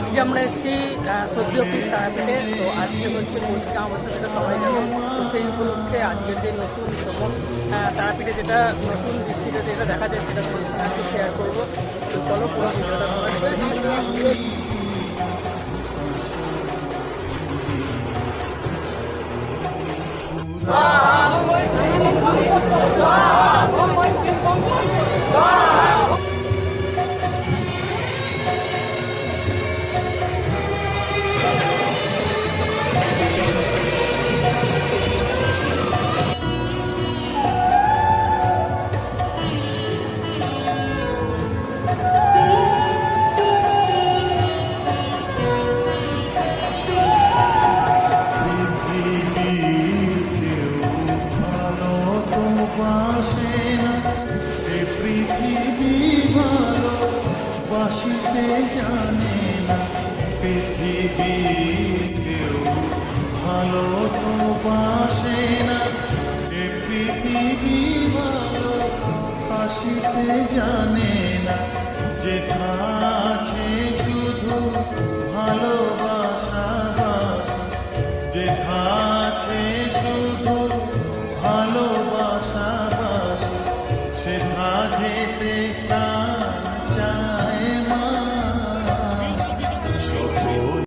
আজকে আমরা এসেছি সদ্য অফিস তারাপীঠে। তো আজকে হচ্ছে পৌষিকা অমাবস্যা, সেটা সবাই জানে। তো সেই উপলক্ষে আজকের যে নতুন ভ্রমণ তারাপীঠে, যেটা নতুন দৃষ্টিতে যেটা দেখা যায়, সেটা একটু শেয়ার করবো। তো চলো পুরো ভিডিওটা বাসিতে জানে না পৃথিবী কেউ ভালো তো বাসে না, এ পৃথিবী ভালো বাসিতে জানে না। যেখানে শুধু ভালোবাসা বাসা, যেখানে শুধু ভালোবাসা বাসা, সেথা যেতে প্রাণ